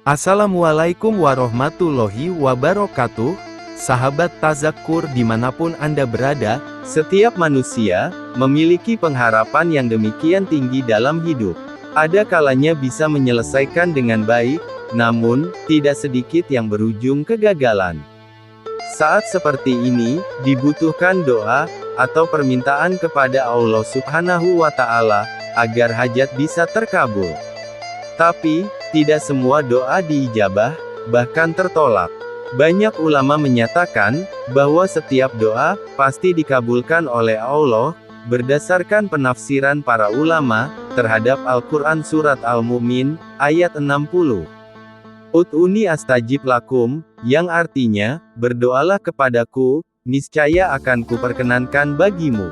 Assalamualaikum warahmatullahi wabarakatuh. Sahabat Tazakkur dimanapun Anda berada, setiap manusia memiliki pengharapan yang demikian tinggi dalam hidup. Ada kalanya bisa menyelesaikan dengan baik, namun tidak sedikit yang berujung kegagalan. Saat seperti ini, dibutuhkan doa atau permintaan kepada Allah Subhanahu wa Ta'ala agar hajat bisa terkabul. Tapi, tidak semua doa diijabah, bahkan tertolak. Banyak ulama menyatakan bahwa setiap doa pasti dikabulkan oleh Allah, berdasarkan penafsiran para ulama terhadap Al-Quran Surat Al-Mu'min, ayat 60. Ud'uni astajib lakum, yang artinya, berdoalah kepadaku, niscaya akan kuperkenankan bagimu.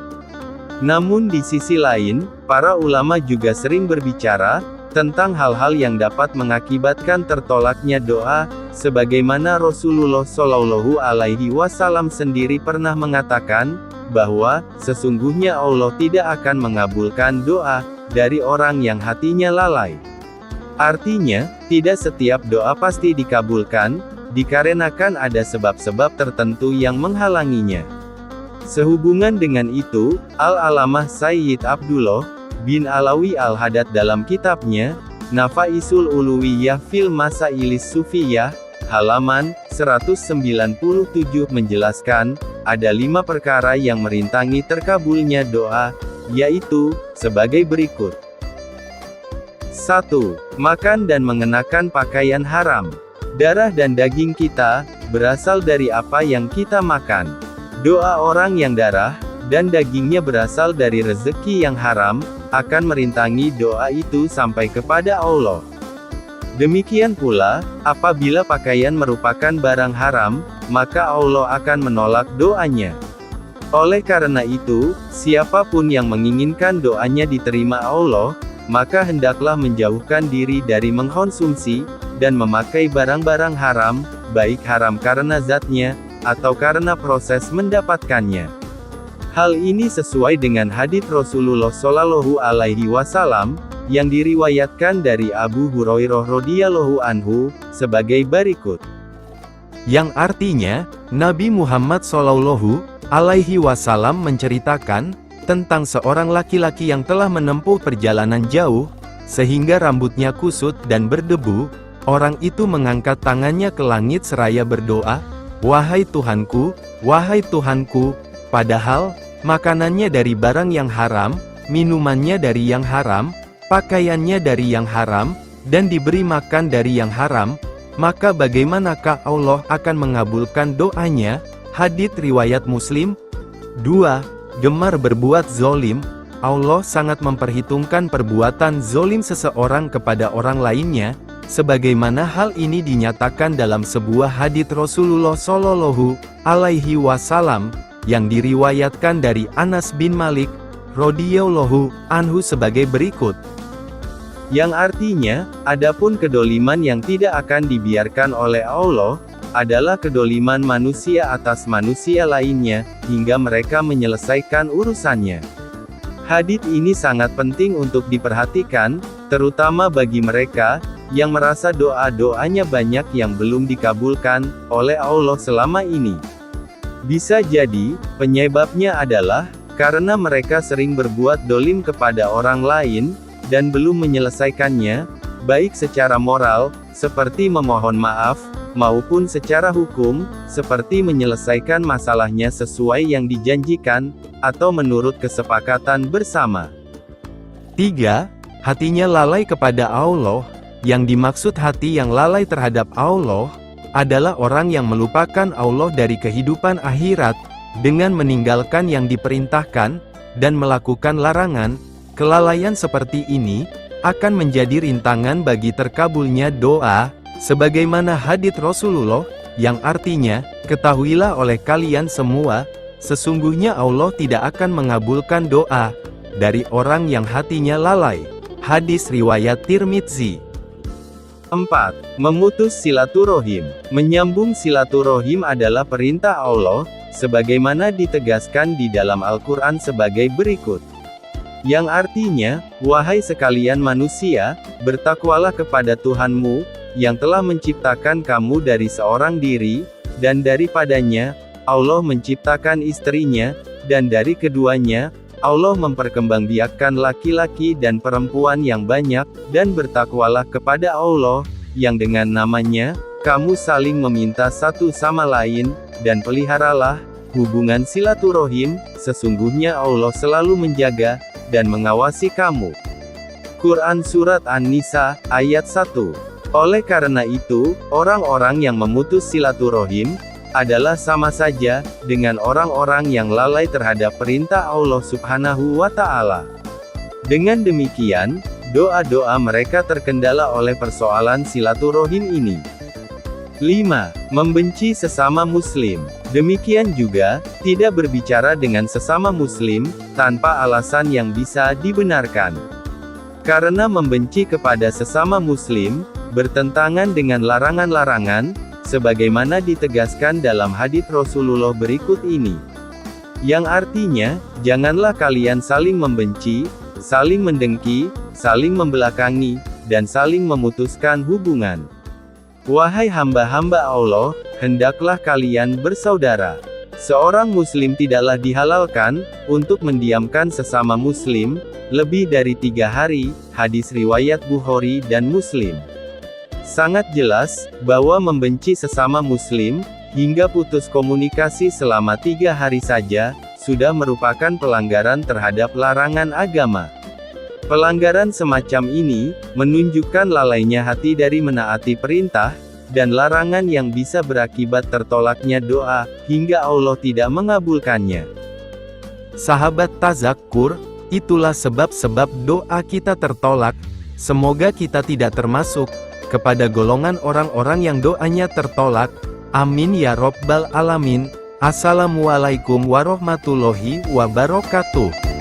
Namun di sisi lain, para ulama juga sering berbicara tentang hal-hal yang dapat mengakibatkan tertolaknya doa, sebagaimana Rasulullah Shallallahu Alaihi Wasallam sendiri pernah mengatakan bahwa sesungguhnya Allah tidak akan mengabulkan doa dari orang yang hatinya lalai. Artinya, tidak setiap doa pasti dikabulkan, dikarenakan ada sebab-sebab tertentu yang menghalanginya. Sehubungan dengan itu, Al-Alamah Sayyid Abdullah bin Alawi Al-Haddad dalam kitabnya, Nafaisul Uluwiyah fil Masailis Sufiyah, halaman 197 menjelaskan, ada 5 perkara yang merintangi terkabulnya doa, yaitu, sebagai berikut. 1. Makan dan mengenakan pakaian haram. Darah dan daging kita, berasal dari apa yang kita makan. Doa orang yang darah dan dagingnya berasal dari rezeki yang haram, akan merintangi doa itu sampai kepada Allah. Demikian pula, apabila pakaian merupakan barang haram, maka Allah akan menolak doanya. Oleh karena itu, siapapun yang menginginkan doanya diterima Allah, maka hendaklah menjauhkan diri dari mengkonsumsi dan memakai barang-barang haram, baik haram karena zatnya, atau karena proses mendapatkannya. Hal ini sesuai dengan hadits Rasulullah Shallallahu Alaihi Wasallam yang diriwayatkan dari Abu Hurairah radhiyallahu anhu sebagai berikut. Yang artinya, Nabi Muhammad Shallallahu Alaihi Wasallam menceritakan tentang seorang laki-laki yang telah menempuh perjalanan jauh sehingga rambutnya kusut dan berdebu. Orang itu mengangkat tangannya ke langit seraya berdoa, "Wahai Tuhanku, wahai Tuhanku," padahal makanannya dari barang yang haram, minumannya dari yang haram, pakaiannya dari yang haram, dan diberi makan dari yang haram, maka bagaimanakah Allah akan mengabulkan doanya? Hadits riwayat Muslim. 2. Gemar berbuat zolim. Allah sangat memperhitungkan perbuatan zolim seseorang kepada orang lainnya, sebagaimana hal ini dinyatakan dalam sebuah hadits Rasulullah Shallallahu Alaihi Wasallam yang diriwayatkan dari Anas bin Malik radhiyallahu anhu sebagai berikut. Yang artinya, adapun kedoliman yang tidak akan dibiarkan oleh Allah, adalah kedoliman manusia atas manusia lainnya, hingga mereka menyelesaikan urusannya. Hadits ini sangat penting untuk diperhatikan, terutama bagi mereka yang merasa doa-doanya banyak yang belum dikabulkan oleh Allah selama ini. Bisa jadi, penyebabnya adalah, karena mereka sering berbuat dolim kepada orang lain, dan belum menyelesaikannya, baik secara moral, seperti memohon maaf, maupun secara hukum, seperti menyelesaikan masalahnya sesuai yang dijanjikan, atau menurut kesepakatan bersama. 3. Hatinya lalai kepada Allah. Yang dimaksud hati yang lalai terhadap Allah, adalah orang yang melupakan Allah dari kehidupan akhirat, dengan meninggalkan yang diperintahkan, dan melakukan larangan. Kelalaian seperti ini, akan menjadi rintangan bagi terkabulnya doa, sebagaimana hadits Rasulullah, yang artinya, ketahuilah oleh kalian semua, sesungguhnya Allah tidak akan mengabulkan doa, dari orang yang hatinya lalai. Hadits riwayat Tirmidzi. 4. Memutus silaturahim. Menyambung silaturahim adalah perintah Allah, sebagaimana ditegaskan di dalam Al-Quran sebagai berikut. Yang artinya, wahai sekalian manusia, bertakwalah kepada Tuhanmu, yang telah menciptakan kamu dari seorang diri, dan daripadanya, Allah menciptakan istrinya, dan dari keduanya, Allah memperkembangbiakkan laki-laki dan perempuan yang banyak, dan bertakwalah kepada Allah, yang dengan namanya, kamu saling meminta satu sama lain, dan peliharalah hubungan silaturahim, sesungguhnya Allah selalu menjaga dan mengawasi kamu. Quran Surat An-Nisa, ayat 1. Oleh karena itu, orang-orang yang memutus silaturahim, adalah sama saja, dengan orang-orang yang lalai terhadap perintah Allah Subhanahu wa Ta'ala. Dengan demikian, doa-doa mereka terkendala oleh persoalan silaturahim ini. 5. Membenci sesama muslim. Demikian juga, tidak berbicara dengan sesama muslim, tanpa alasan yang bisa dibenarkan. Karena membenci kepada sesama muslim, bertentangan dengan larangan-larangan, sebagaimana ditegaskan dalam hadits Rasulullah berikut ini. Yang artinya, janganlah kalian saling membenci, saling mendengki, saling membelakangi, dan saling memutuskan hubungan. Wahai hamba-hamba Allah, hendaklah kalian bersaudara. Seorang muslim tidaklah dihalalkan untuk mendiamkan sesama muslim lebih dari 3 hari, hadis riwayat Bukhari dan Muslim. Sangat jelas bahwa membenci sesama muslim hingga putus komunikasi selama 3 hari saja sudah merupakan pelanggaran terhadap larangan agama. Pelanggaran semacam ini menunjukkan lalainya hati dari menaati perintah dan larangan yang bisa berakibat tertolaknya doa hingga Allah tidak mengabulkannya. Sahabat Tazakkur, itulah sebab-sebab doa kita tertolak. Semoga kita tidak termasuk kepada golongan orang-orang yang doanya tertolak. Amin ya Rabbal Alamin. Assalamualaikum warahmatullahi wabarakatuh.